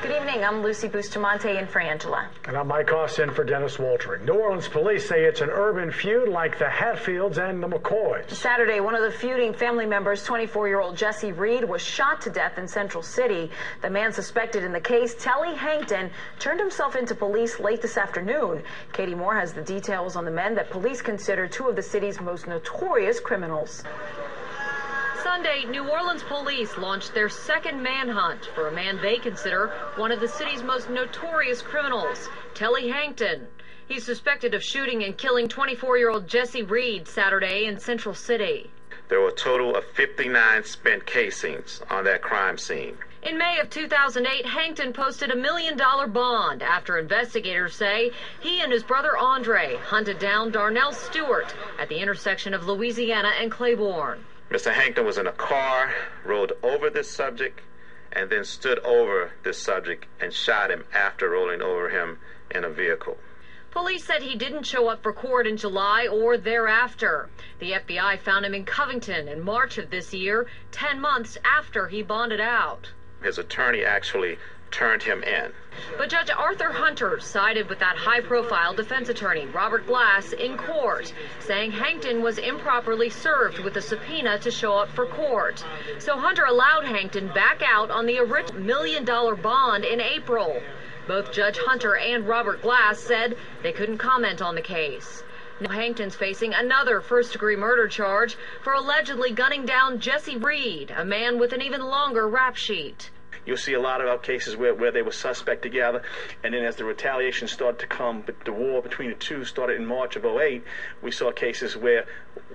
Good evening. I'm Lucy Bustamante in for Angela. And I'm Mike Austin for Dennis Waltering. New Orleans police say it's an urban feud like the Hatfields and the McCoys. Saturday, one of the feuding family members, 24-year-old Jesse Reed, was shot to death in Central City. The man suspected in the case, Telly Hankton, turned himself into police late this afternoon. Katie Moore has the details on the men that police consider two of the city's most notorious criminals. Sunday, New Orleans police launched their second manhunt for a man they consider one of the city's most notorious criminals, Telly Hankton. He's suspected of shooting and killing 24-year-old Jesse Reed Saturday in Central City. There were a total of 59 spent casings on that crime scene. In May of 2008, Hankton posted $1 million bond after investigators say he and his brother Andre hunted down Darnell Stewart at the intersection of Louisiana and Claiborne. Mr. Hankton was in a car, rode over this subject, and then stood over this subject and shot him after rolling over him in a vehicle. Police said he didn't show up for court in July or thereafter. The FBI found him in Covington in March of this year, 10 months after he bonded out. His attorney actually turned him in. But Judge Arthur Hunter sided with that high-profile defense attorney, Robert Glass, in court, saying Hankton was improperly served with a subpoena to show up for court. So Hunter allowed Hankton back out on the original $1 million bond in April. Both Judge Hunter and Robert Glass said they couldn't comment on the case. Now Hankton's facing another first-degree murder charge for allegedly gunning down Jesse Reed, a man with an even longer rap sheet. You'll see a lot of cases where they were suspect together, and then as the retaliation started to come, but the war between the two started in March of '08, we saw cases where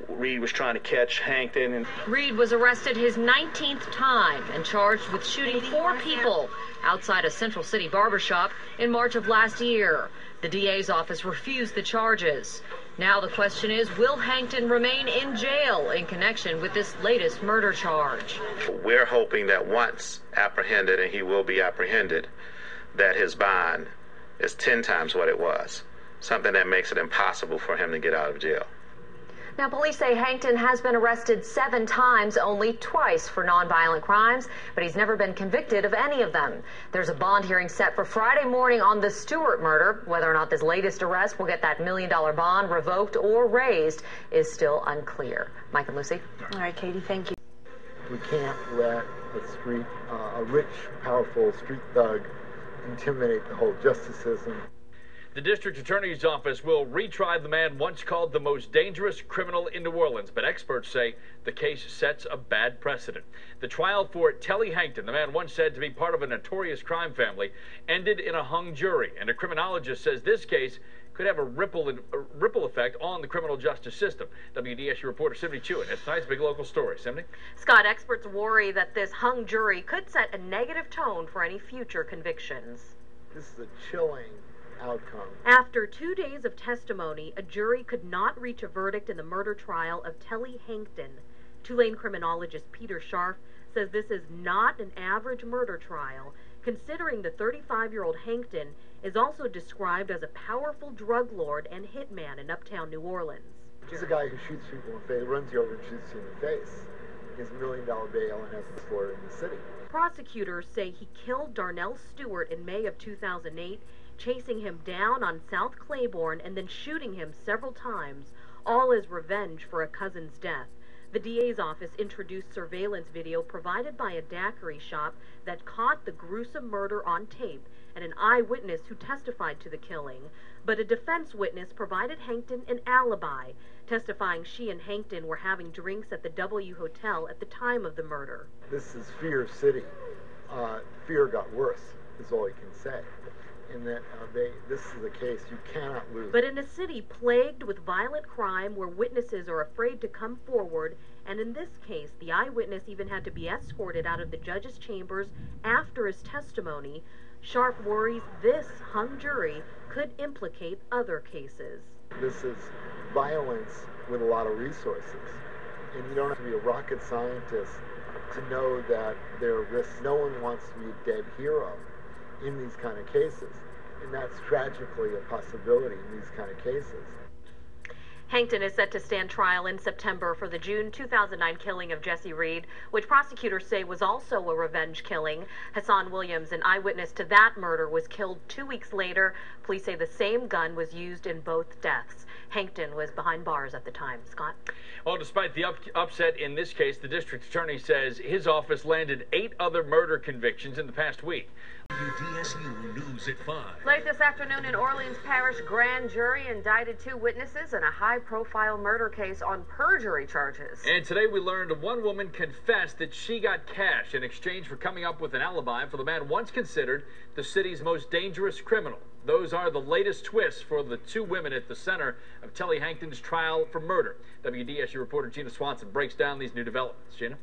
Reed was trying to catch Hankton. And Reed was arrested his 19th time and charged with shooting 4 people outside a Central City barbershop in March of last year. The DA's office refused the charges. Now the question is, will Hankton remain in jail in connection with this latest murder charge? We're hoping that once apprehended, and he will be apprehended, that his bond is 10 times what it was, something that makes it impossible for him to get out of jail. Now, police say Hankton has been arrested 7 times, only twice for nonviolent crimes, but he's never been convicted of any of them. There's a bond hearing set for Friday morning on the Stewart murder. Whether or not this latest arrest will get that $1 million bond revoked or raised is still unclear. Mike and Lucy. All right, Katie, thank you. We can't let a rich, powerful street thug intimidate the whole justice system. The district attorney's office will retry the man once called the most dangerous criminal in New Orleans, but experts say the case sets a bad precedent. The trial for Telly Hankton, the man once said to be part of a notorious crime family, ended in a hung jury, and a criminologist says this case could have a ripple effect on the criminal justice system. WDSU reporter Simony Chu, and it's tonight's big local story. Simony? Scott, experts worry that this hung jury could set a negative tone for any future convictions. This is a chilling outcome. After 2 days of testimony, a jury could not reach a verdict in the murder trial of Telly Hankton. Tulane criminologist Peter Scharf says this is not an average murder trial, considering the 35-year-old Hankton is also described as a powerful drug lord and hitman in uptown New Orleans. He's a guy who shoots people in the face, runs you over and shoots you in the face. He has $1 million bail and has this lawyer in the city. Prosecutors say he killed Darnell Stewart in May of 2008, chasing him down on South Claiborne and then shooting him several times, all as revenge for a cousin's death. The DA's office introduced surveillance video provided by a daiquiri shop that caught the gruesome murder on tape and an eyewitness who testified to the killing. But a defense witness provided Hankton an alibi, testifying she and Hankton were having drinks at the W Hotel at the time of the murder. This is Fear City. Fear got worse, is all you can say. In that this is a case you cannot lose. But in a city plagued with violent crime where witnesses are afraid to come forward, and in this case the eyewitness even had to be escorted out of the judge's chambers after his testimony, Scharf worries this hung jury could implicate other cases. This is violence with a lot of resources, and you don't have to be a rocket scientist to know that there are risks. No one wants to be a dead hero in these kind of cases, and that's tragically a possibility in these kind of cases. Hankton is set to stand trial in September for the June 2009 killing of Jesse Reed, which prosecutors say was also a revenge killing. Hassan Williams, an eyewitness to that murder, was killed 2 weeks later. Police say the same gun was used in both deaths. Hankton was behind bars at the time. Scott? Well, despite the upset in this case, the district attorney says his office landed 8 other murder convictions in the past week. WDSU News at 5. Late this afternoon, an Orleans Parish grand jury indicted 2 witnesses in a high-profile murder case on perjury charges. And today we learned one woman confessed that she got cash in exchange for coming up with an alibi for the man once considered the city's most dangerous criminal. Those are the latest twists for the 2 women at the center of Telly Hankton's trial for murder. WDSU reporter Gina Swanson breaks down these new developments. Gina?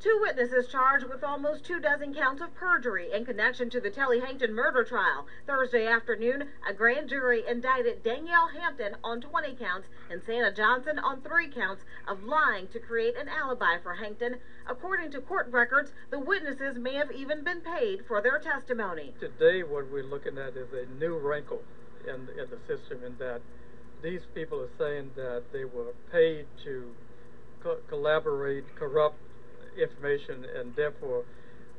2 witnesses charged with almost 24 counts of perjury in connection to the Telly Hankton murder trial. Thursday afternoon, a grand jury indicted Danielle Hampton on 20 counts and Santa Johnson on 3 counts of lying to create an alibi for Hankton. According to court records, the witnesses may have even been paid for their testimony. Today, what we're looking at is a new wrinkle in the system, in that these people are saying that they were paid to collaborate, corrupt information, and therefore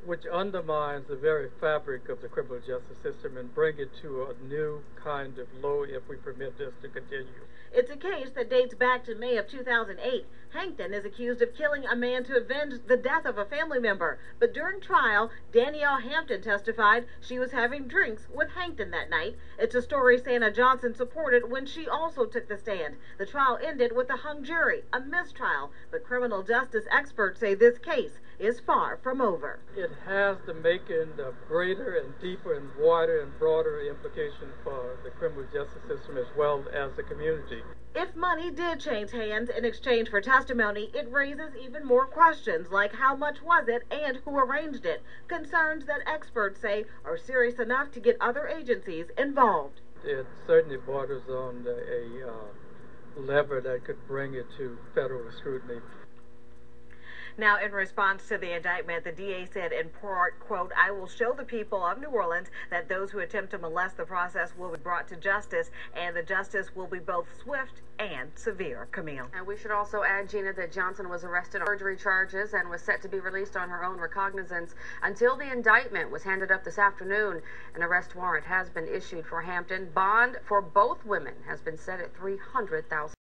which undermines the very fabric of the criminal justice system and bring it to a new kind of low if we permit this to continue. It's a case that dates back to May of 2008. Hankton is accused of killing a man to avenge the death of a family member. But during trial, Danielle Hampton testified she was having drinks with Hankton that night. It's a story Santa Johnson supported when she also took the stand. The trial ended with a hung jury, a mistrial. But criminal justice experts say this case is far from over. It has the making of greater and deeper and wider and broader implications for the criminal justice system as well as the community. If money did change hands in exchange for testimony, it raises even more questions, like how much was it and who arranged it, concerns that experts say are serious enough to get other agencies involved. It certainly borders on a lever that could bring it to federal scrutiny. Now, in response to the indictment, the DA said in part, quote, "I will show the people of New Orleans that those who attempt to molest the process will be brought to justice, and the justice will be both swift and severe." Camille. And we should also add, Gina, that Johnson was arrested on perjury charges and was set to be released on her own recognizance until the indictment was handed up this afternoon. An arrest warrant has been issued for Hampton. Bond for both women has been set at $300,000.